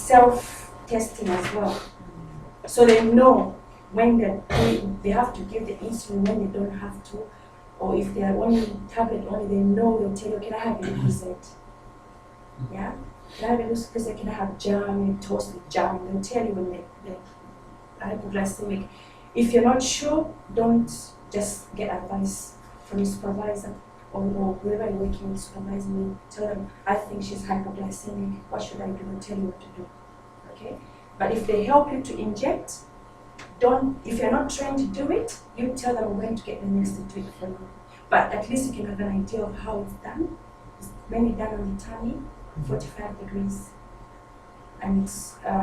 self-testing as well. So they know when they have to give the insulin, when they don't have to, or if they are only tablet only, they know they'll tell you, can I have a Lucozade? Yeah? Can I have a Lucozade? Can I have jam, toast with jam? They'll tell you when they're hypoglycemic. If you're not sure, don't just get advice from your supervisor or whoever you're working with, supervising me. Tell them, I think she's hypoglycemic. What should I do? They'll tell you what to do. Okay? But if they help you to inject, if you're not trained to do it, you tell them when to get the next to do it for you. But at least you can have an idea of how it's done. It's mainly done on the tummy, 45 degrees. And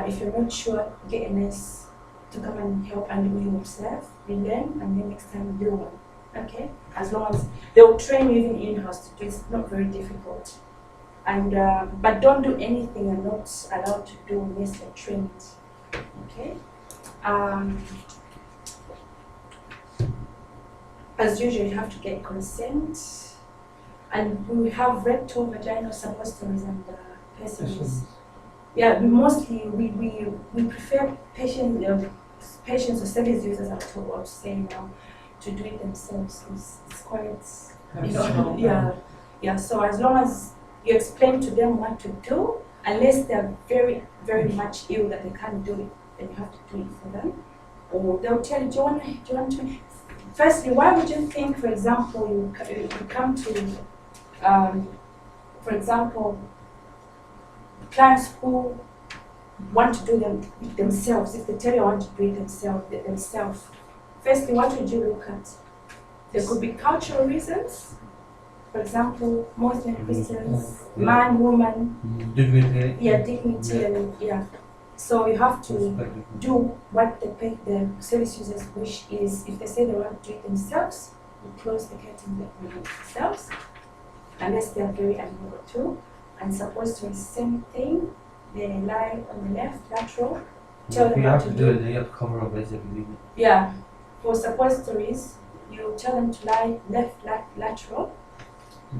if you're not sure, get a nurse to come and help, and you observe, you learn, and then next time you do one. Okay? As long as they'll train you even in-house to do it, it's not very difficult. And but don't do anything you're not allowed to do unless you're trained. Okay? As usual, you have to get consent, and we have rectal, vaginal suppositories and pessaries. Yeah, mostly we prefer patients or service users, I'm told what to say now, to do it themselves. It's quite, yeah. So as long as you explain to them what to do, unless they're very, very much ill that they can't do it, then you have to do it for them. Or they'll tell you, do you want to? Firstly, why would you think, for example, you come to, for example, clients who want to do them themselves, if they tell you I want to do it themselves, firstly, what would you look at? There could be cultural reasons. For example, Muslim, Christians, man, woman, dignity. Yeah, dignity, and yeah. So you have to do what the service users wish is. If they say they want to do it themselves, you close the curtain themselves, unless they are very unable to. And supposed to be the same thing, they lie on the left, lateral. Tell them what to do. They have to cover up basically. Yeah, for suppositories, you tell them to lie left, lateral,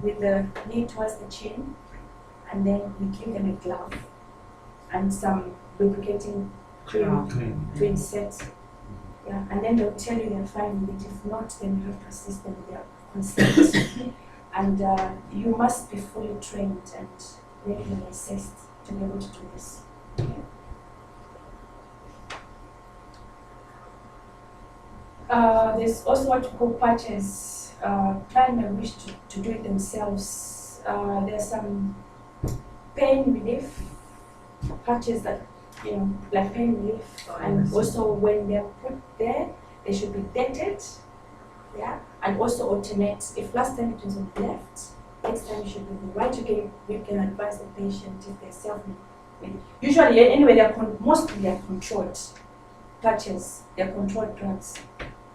with the knee towards the chin, and then you give them a glove and some lubricating cream to insert. Yeah, and then they'll tell you they're fine with it. If not, then you have to assist them with their consent. And you must be fully trained and regularly assessed to be able to do this. Okay. There's also what we call patches. Client may wish to do it themselves. There's some pain relief patches that, like pain relief, and also when they're put there, they should be dated, yeah, and also alternate. If last time it was on the left, next time it should be on the right. You can advise the patient if they're self-medicating. Usually, anyway, mostly they're controlled patches. They're controlled drugs,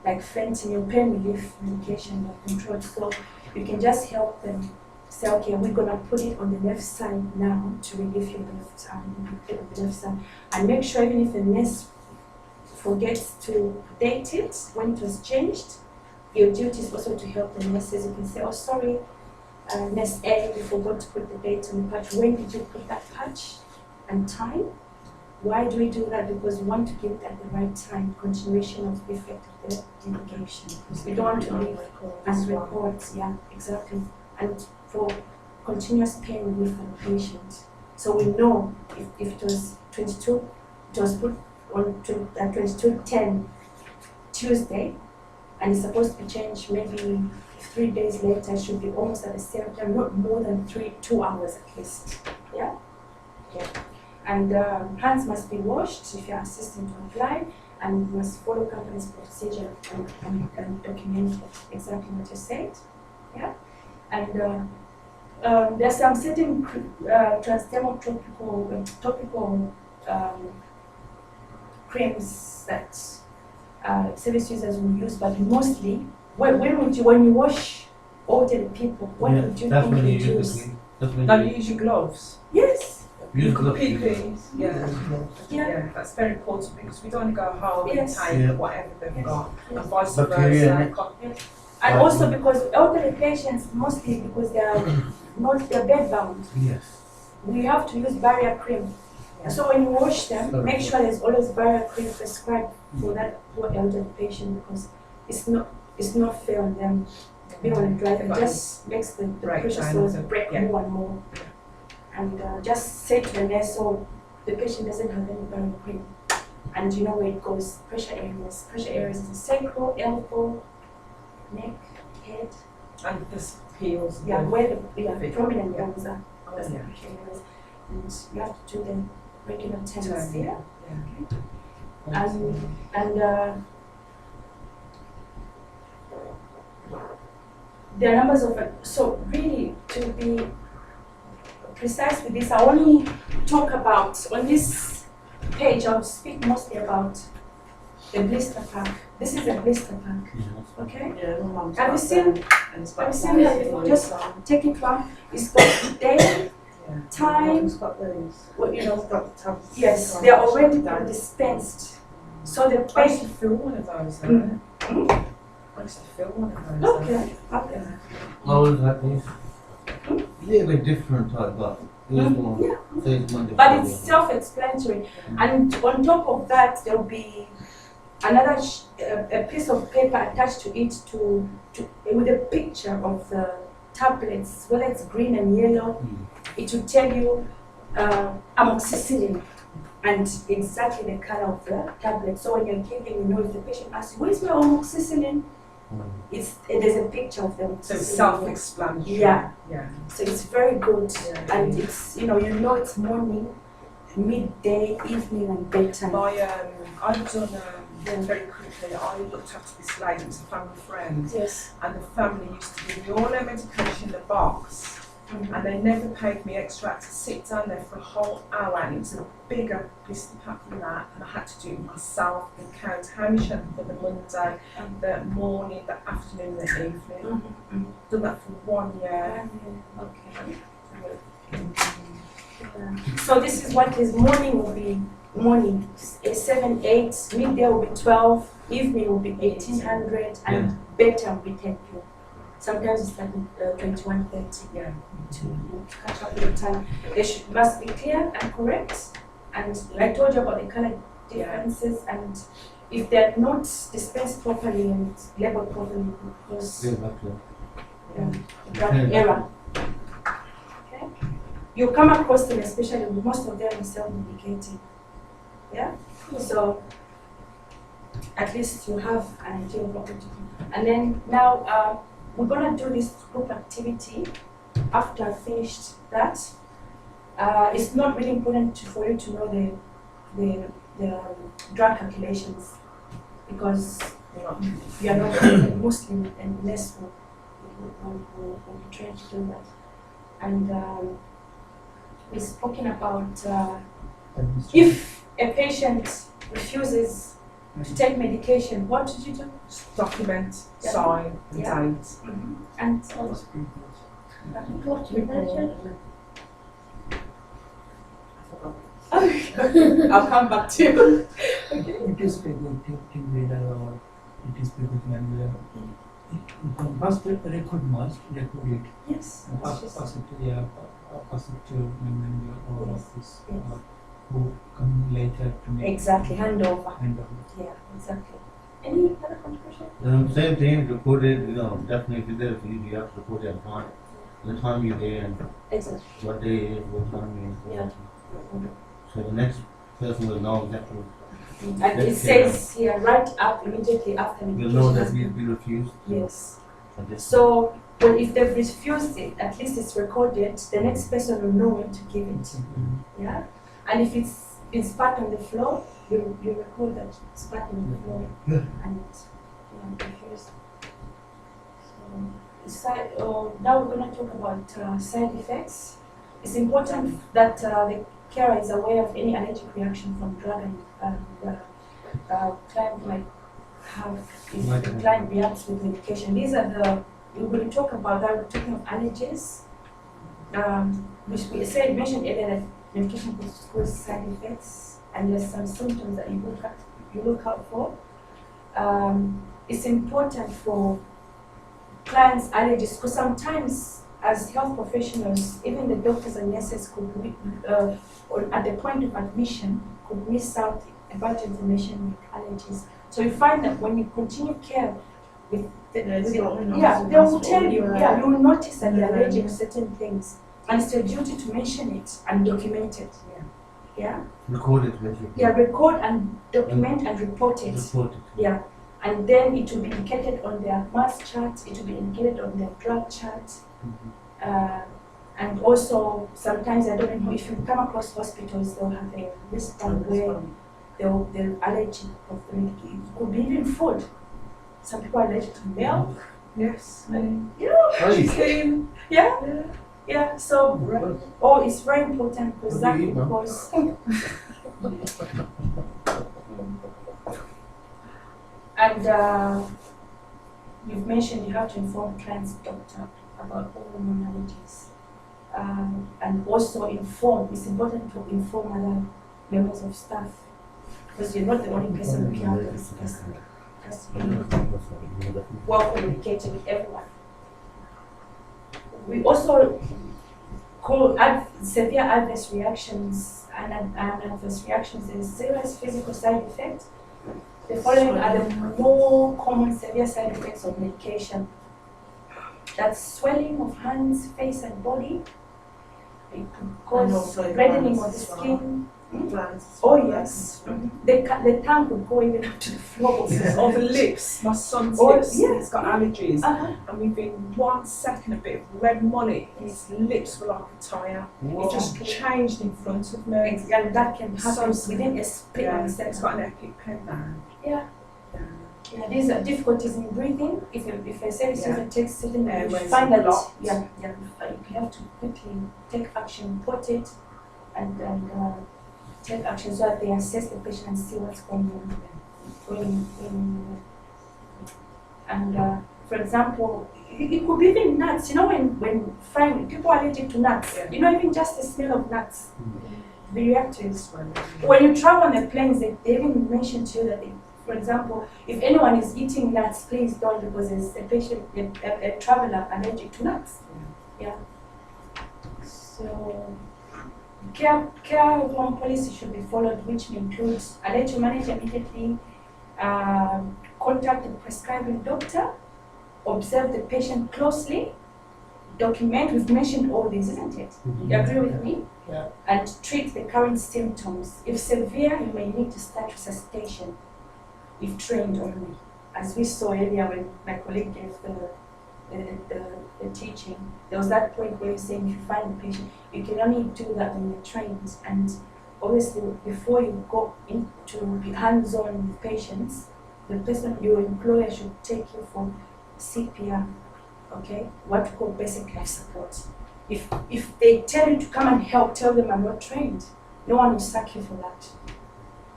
like fentanyl, pain relief medication. They're controlled, so you can just help them. Say, okay, we're gonna put it on the left side now to relieve your left arm, the left side, and make sure even if the nurse forgets to date it when it was changed, your duty is also to help the nurses. You can say, oh, sorry, nurse A, you forgot to put the date on the patch. When did you put that patch and time? Why do we do that? Because we want to give it at the right time, continuation of the effect of the medication. We don't want to leave as reports. Yeah, exactly. And for continuous pain relief for the patient. So we know if it was 22, it was put on 22/10 Tuesday, and it's supposed to be changed maybe 3 days later, it should be almost at the same time, not more than 2 hours at least. Yeah? Yeah. And hands must be washed if you're assisting to apply, and must follow company's procedure and document exactly what you said. Yeah? And there's some certain transdermal topical creams that service users will use, but mostly when you wash older people, what would you think you use? Now you use your gloves. Yes. Use gloves. PPEs, yeah, that's very important because we don't want to go home and take whatever they've got, and vice versa. And also because elderly patients, mostly because they're bed bound. Yes. We have to use barrier cream Yeah. So when you wash them, make sure there's always barrier cream prescribed for that poor elderly patient, because it's not fair on them being on a drive. It just makes the pressure cells break more and more. And just say to the nurse, so the patient doesn't have any barrier cream. And you know where it goes, pressure areas. Pressure areas is the sacral, elbow, neck, head. And this heels. Yeah, where the prominent bones are. Oh, That's the yeah. pressure areas. And you have to do the regular turns here. Yeah. And there are numbers of so really, to be precise with this, I only talk about on this page. I'll speak mostly about the blister pack. This is a blister pack. Okay. Yeah, Have you seen that before? Just take it from. It's got day, time. It's got those. Well, you know. It's got the tabs. Yes, they are already dispensed. So the I used patient. to fill one of those. I used to fill one of those. Okay. Okay. How is that these? A little bit different type, but it was one. So it's Monday. But it's self-explanatory. And on top of that, there'll be another a piece of paper attached to it with a picture of the tablets, whether it's green and yellow. It will tell you amoxicillin and exactly the color of the tablet. So when you're giving, you know, if the patient asks you, where's my amoxicillin? There's a picture of them. So it's self-explanatory. Yeah. Yeah. So it's very good, Yeah. and it's it's morning, midday, evening, and bedtime. I've done very quickly. I looked after this lady, it was a family friend, Yes. and the family used to give me all their medication in the box, and they never paid me extra. I had to sit down there for a whole hour, and it was a bigger blister pack than that, and I had to do it myself and count how much I had for the Monday, the morning, the afternoon, the evening. Done that for 1 year. Okay. So this is what is morning will be morning 7, 8, midday will be 12, evening will be 1800, and bedtime will be 10 p.m. Sometimes it's like 21:30. Yeah. To catch up with the time. They must be clear and correct. And I told you about the color differences, and if they're not dispensed properly and labeled properly, because drug error. Okay? You come across them, especially most of them are self-medicating. Yeah? So at least you have an idea of what to do. And then now we're gonna do this group activity. After I finished that, it's not really important for you to know the drug calculations, because you are not Muslim, and less will be trained to do that. And we're talking about if a patient refuses to take medication, what did you do? Document, sign, and date. And I'll come back to you. It is team leader or it is project manager. First record must record it. Yes. Pass it to manager or office who come later to make Exactly, handover. handover. Yeah, exactly. Any other contribution? Same thing, recorded, definitely there, you have to report it on the time you're there and Exactly. what day it is, what time it is. Yeah. So the next person will know exactly. And it says here, right up immediately after Will medication. know that has we been- refused. Yes. For this. So, if they've refused it, at least it's recorded, the next person will know when to give it. Yeah? And if it's spat on the floor, you record that it's spat on the floor and refused. So, now we're going to talk about side effects. It's important that the carer is aware of any allergic reaction from drug, and the client might have, if the client reacts with medication. These are we're going to talk about that. We're talking of allergies. Which we mentioned earlier that medication could cause side effects, and there's some symptoms that you look out for. It's important for clients' allergies, because sometimes as health professionals, even the doctors and nurses could, at the point of admission, could miss out about information with allergies. So you find that when you continue care with they will tell you, you will notice that they're allergic to certain things, and it's your duty to mention it and document it. Yeah. Record it, basically. Yeah, record and document and report it. Report it. Yeah, and then it will be indicated on their mass chart. It will be indicated on their drug chart. And also, sometimes, I don't know, if you come across hospitals, they'll have a wristband where they'll allergy of the medication. It could be even food. Some people are allergic to milk. Yes. Really? Yeah. So, it's very important because What do you eat, and you've mentioned you have to inform client's doctor about all allergies. And also it's important to inform other members of staff because you're not the only person looking after this person. Just be well communicated with everyone. We also call severe adverse reactions and adverse reactions. There's serious physical side effects. The following are the more common severe side effects of medication. That's swelling of hands, face, and body. It could cause reddening of the skin. Oh yes. The tongue could go even up to the floor. Or the lips. My son's Oh, lips, yeah. he's got allergies. Uh-huh. And within 1 second, a bit of red molly, his lips were like a tyre. It just changed in front of me. And that can happen So within a split of a He's second. got an EpiPen now. Yeah, these are difficulties in breathing. If a service user takes certain, you Airways find that blocked. you have to quickly take action, report it, and take action so that they assess the patient and see what's going on. And for example, it could be even nuts. You know, when frying, people are allergic to nuts. Yeah. You know, even just the smell of nuts, the reactives. When you travel on the planes, they even mention to you that for example, if anyone is eating nuts, please don't, because there's a patient, a traveler allergic to nuts. Yeah. So, care home policy should be followed, which includes allergy manager immediately, contact the prescribing doctor, observe the patient closely, document. We've mentioned all this, isn't it? You agree with me? Yeah. And treat the current symptoms. If severe, you may need to start resuscitation. If trained only, as we saw earlier when my colleague gave the teaching, there was that point where you're saying if you find the patient, you can only do that when you're trained. And obviously, before you go into be hands-on with patients, the person, your employer should take you for CPR, okay? What we call basic life support. If they tell you to come and help, tell them I'm not trained. No one will sack you for that.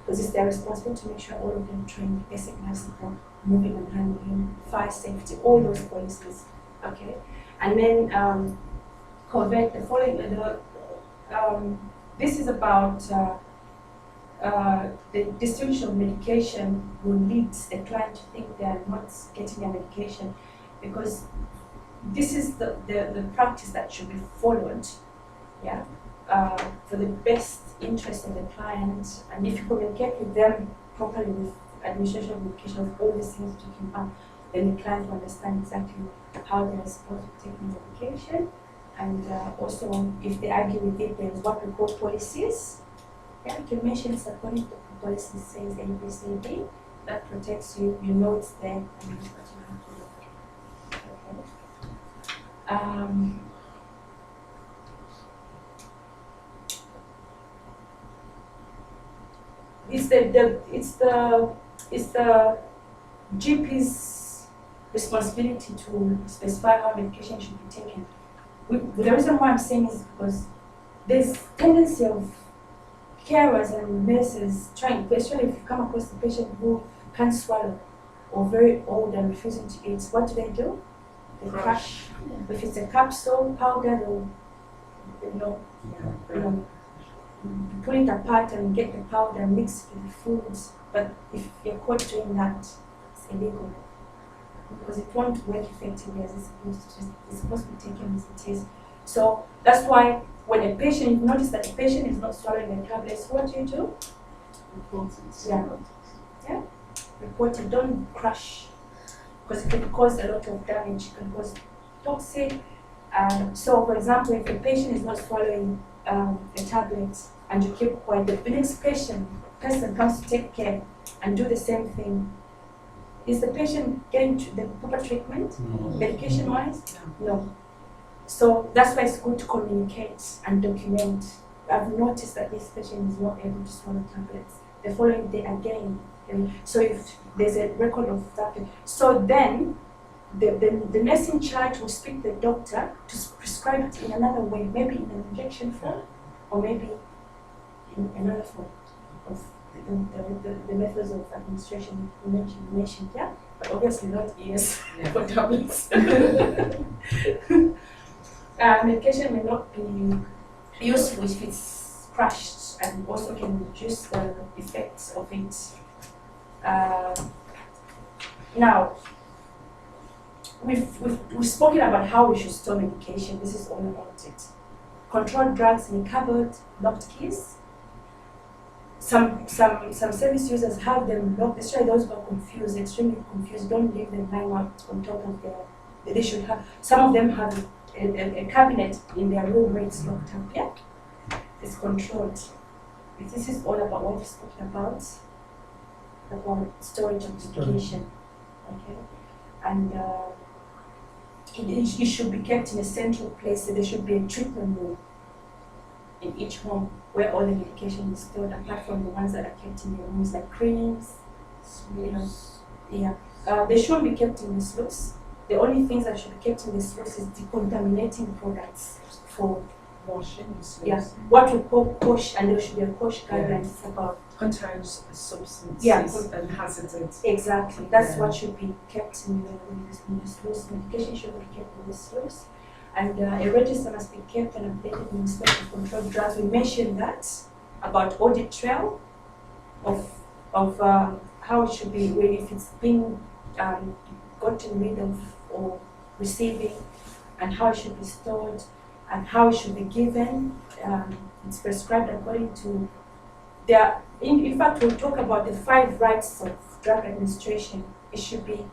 Because it's their responsibility to make sure all of them train basic life support, moving and handling, fire safety, all those policies, okay? And then covet the following. This is about the distribution of medication will lead the client to think they are not getting their medication, because this is the practice that should be followed, yeah. For the best interest of the client, and if you communicate with them properly with administration of medication, with all these things talking about, then the client will understand exactly how they are supposed to take the medication. And also, if they argue with it, there's what we call policies. Yeah, you can mention it's according to the policy says ABCD, that protects you, you know it's there, and that's what you have to do. Okay. It's the GP's responsibility to specify how medication should be taken. The reason why I'm saying is because there's tendency of carers and nurses trying, especially if you come across a patient who can't swallow or very old and refusing to eat, what do? They crush. If it's a capsule, powder, they'll pull it apart and get the powder and mix it with the foods. But if you're caught doing that, it's illegal. because it won't work effectively as it's supposed to. It's supposed to be taken as it is. So that's why when a patient, you notice that the patient is not swallowing the tablets, what do? Yeah. Report it, don't crush, because it can cause a lot of damage, it can cause toxic. So, for example, if the patient is not swallowing the tablet and you keep quiet, the next person comes to take care and do the same thing. Is the patient getting the proper treatment, medication-wise? No. So that's why it's good to communicate and document. I've noticed that this patient is not able to swallow tablets. The following day again. So if there's a record of that, so then the nurse in charge will speak to the doctor to prescribe it in another way, maybe in an injection form, or maybe in another form of the methods of administration you mentioned, yeah? But obviously not ears for tablets. Medication may not be useful if it's crushed, and also can reduce the effects of it. Now, we've spoken about how we should store medication. This is all about it. Controlled drugs in a cupboard, locked keys. Some service users have them locked, especially those who are confused, extremely confused. Don't leave them lying out on top of their. They should have. Some of them have a cabinet in their room where it's locked up. Yeah, it's controlled. This is all about what we're speaking about storage of medication. Okay, and it should be kept in a central place. So there should be a treatment room in each home where all the medication is stored, apart from the ones that are kept in the rooms, like creams. They shouldn't be kept in the sluice. The only things that should be kept in the sluice is decontaminating products for washing. What we call COSH, and there should be a COSH guidelines about contains substances and hazards. Exactly, that's what should be kept in the sluice. Medication should be kept in the sluice, and a register must be kept and updated in respect of controlled drugs. We mentioned that about audit trail of how it should be, if it's being gotten rid of or receiving, and how it should be stored, and how it should be given. It's prescribed according to their. In fact, we'll talk about the 5 rights of drug administration. It should be,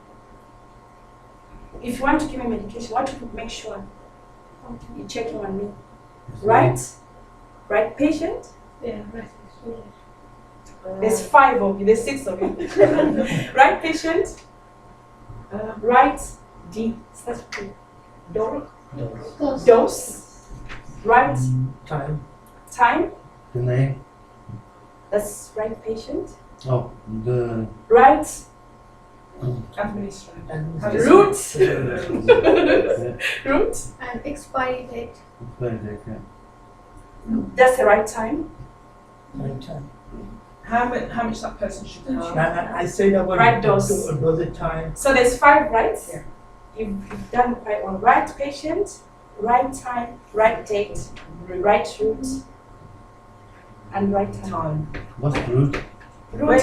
if you want to give me medication, what you make sure you're checking on me. Right patient? Yeah, right. There's 5 of you, there's 6 of you. Right patient? Right starts with dose. Right time. The name? That's right patient. Oh, the... Right Administration. route. Yeah. Route. And expiry date. That's the right time. Right time. How much that person should have. I said about Right dose. Dosage time. So there's 5 rights. Yeah. You've done quite well. Right patient, right time, right date, right route, and right time. What's root? Route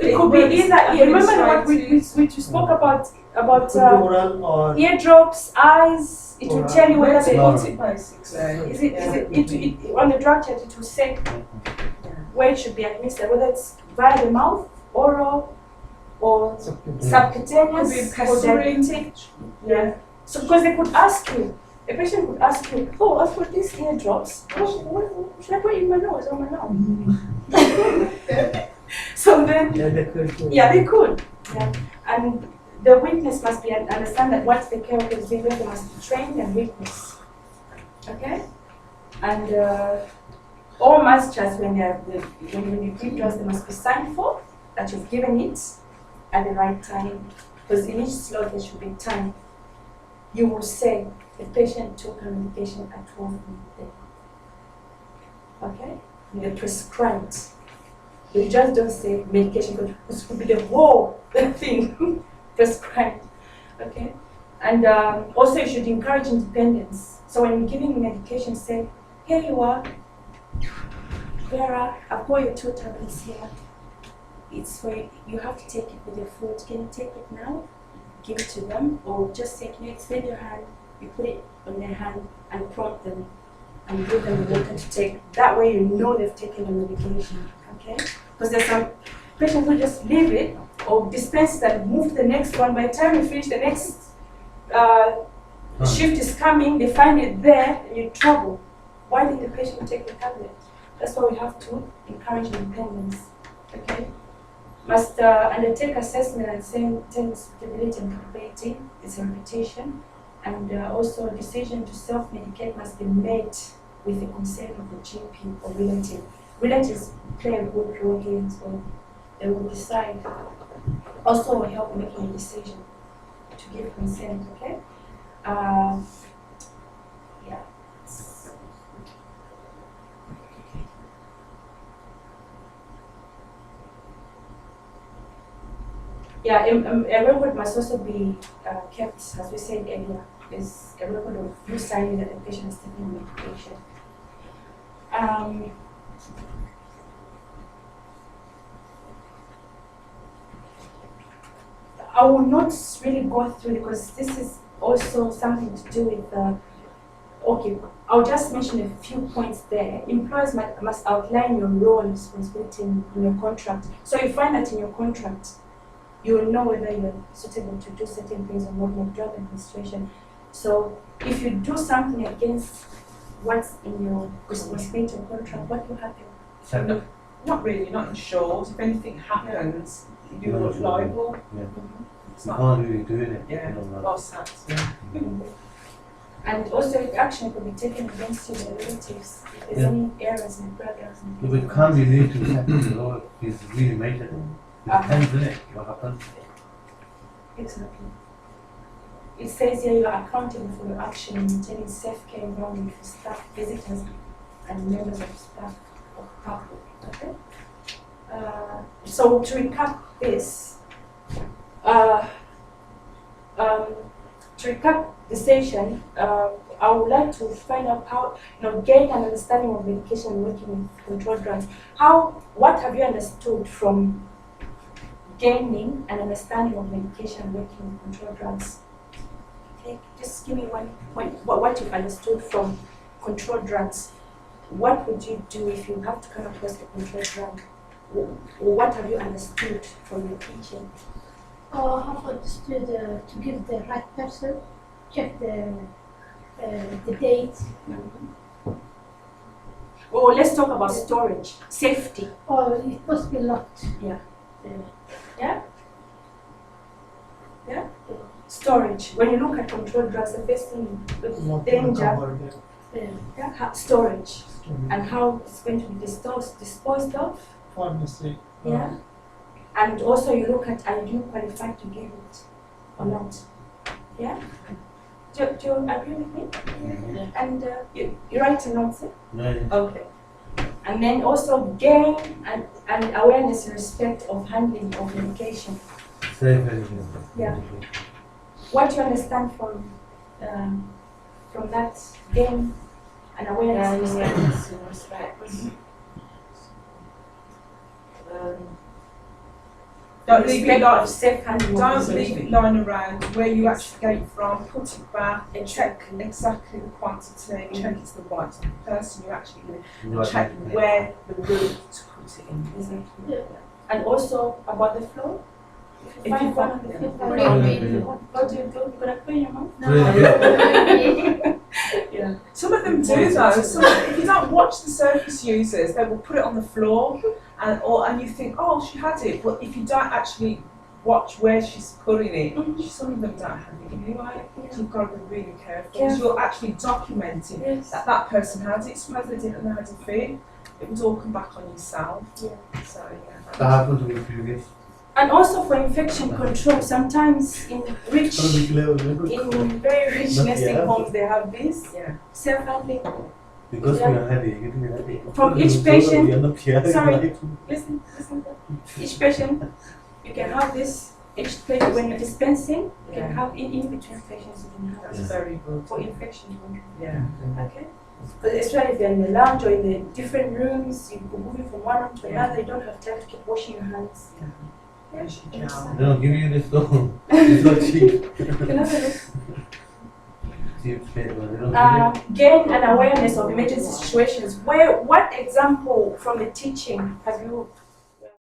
it could be either. Remember what we spoke about Oral or eardrops, eyes. It will tell you whether Where to they put it basically. it on the drug chart. It will say where it should be administered, whether it's via the mouth, oral, or subcutaneous, Could be or pessary. diabetic. Yeah. So because they could ask you, a patient could ask you, oh, I've got these eardrops. Should I put it in my nose or my mouth? So then, they could. Yeah. And the witness must be understand that once the care worker is being read, they must be trained and witness. Okay? And all masters, when you give drugs, they must be signed for that you've given it at the right time. Because in each slot there should be time. You will say the patient took her medication at 12 midday. Okay? They're prescribed. You just don't say medication, because this could be the whole thing prescribed. Okay? And also you should encourage independence. So when you're giving medication, say, here you are, Vera, I've got your 2 tablets here. It's for you have to take it with your food. Can you take it now? give it to them, or just say, can you extend your hand, you put it on their hand and prompt them and give them the water to take. That way you know they've taken the medication, okay? Because there's some patients who just leave it or dispense that, move to the next one. By the time you finish the next shift is coming, they find it there, and you're in trouble. Why did the patient take the tablet? That's why we have to encourage independence, okay? Must undertake assessment and send stability and capability, its reputation, and also a decision to self-medicate must be made with the consent of the GP or relative. Relatives play a good role here as well. They will decide. Also will help making a decision to give consent, okay? Yeah. Yeah, a record must also be kept, as we said earlier, is a record of you signing that the patient is taking medication. I will not really go through because this is also something to do with okay, I'll just mention a few points there. Employers must outline your role and responsibility in your contract. So you find that in your contract, you will know whether you're suitable to do certain things or not, like drug administration. So if you do something against what's in your responsibility or contract, what will happen? Send Not really, not insured. If anything happens, you're not liable. Yeah. It's You not, can't really do it. yeah, You know, lost that. Yeah. And also action could be taken against your relatives if there's Yeah. any errors in programs. and If things it like can't that. be lead to something, you know, it's really major. It depends, innit, what happens. Exactly. It says here you are accountable for your action in maintaining safe care environment for staff, visitors, and members of staff of public. Okay. So to recap this, to recap the session, I would like to find out how, gain an understanding of medication working with controlled drugs. What have you understood from gaining an understanding of medication working with controlled drugs? Okay, just give me one point. What you've understood from controlled drugs. What would you do if you have to come across a controlled drug? Or what have you understood from your teaching? I've understood to give the right person, check the date, Well, let's talk about storage, safety. or it must be locked. Storage. When you look at controlled drugs, the first thing with danger, storage, and how it's going to be disposed of. Pharmacy. Yeah. And also you look at, are you qualified to give it or not? Yeah? Do you agree with me? Yeah. And you write a note, Yeah. okay. And then also gain and awareness in respect of handling of medication. Safe anything. Yeah. What do you understand from that gain and awareness? in respect. Don't leave it Respect of like, safe handling of don't medication. leave it lying around where you actually get it from. Put it back. Exactly. Check exactly the quantity. Check it's the right person you're actually going to Right. check where the route to put it in. Exactly. And also about the flow. If you If find you one find- on the yeah. floor, Put it in. what do you do? You gonna put in your mouth? Yeah. Some of them do though. If you don't watch the surface users, they will put it on the floor, and you think, oh, she had it. But if you don't actually watch where she's putting it, some of them don't have it anyway. So you've got to be really careful because you're actually documenting Yes. that person had it. Suppose they didn't know how to fit. It would all come back on yourself. Yeah. So yeah. That happened to me previous. And also for infection control, sometimes in very rich nursing homes they have this Yeah. self-handling. Because we Yeah. are heavy, getting ready. From each patient- Sorry. Listen. Each patient, you can have this. Each patient, when you're dispensing, you can have in between patients. You can have That's this very good. for infection control. Yeah. Okay. But especially if you're in the lounge or in the different rooms, you go moving from one room to another. You don't have time to keep washing your hands. There's your gel. They'll give you this though. It's not cheap. Can I have a look? Cheap shit, but they don't give it. Gain an awareness of emergency situations. What example from the teaching have you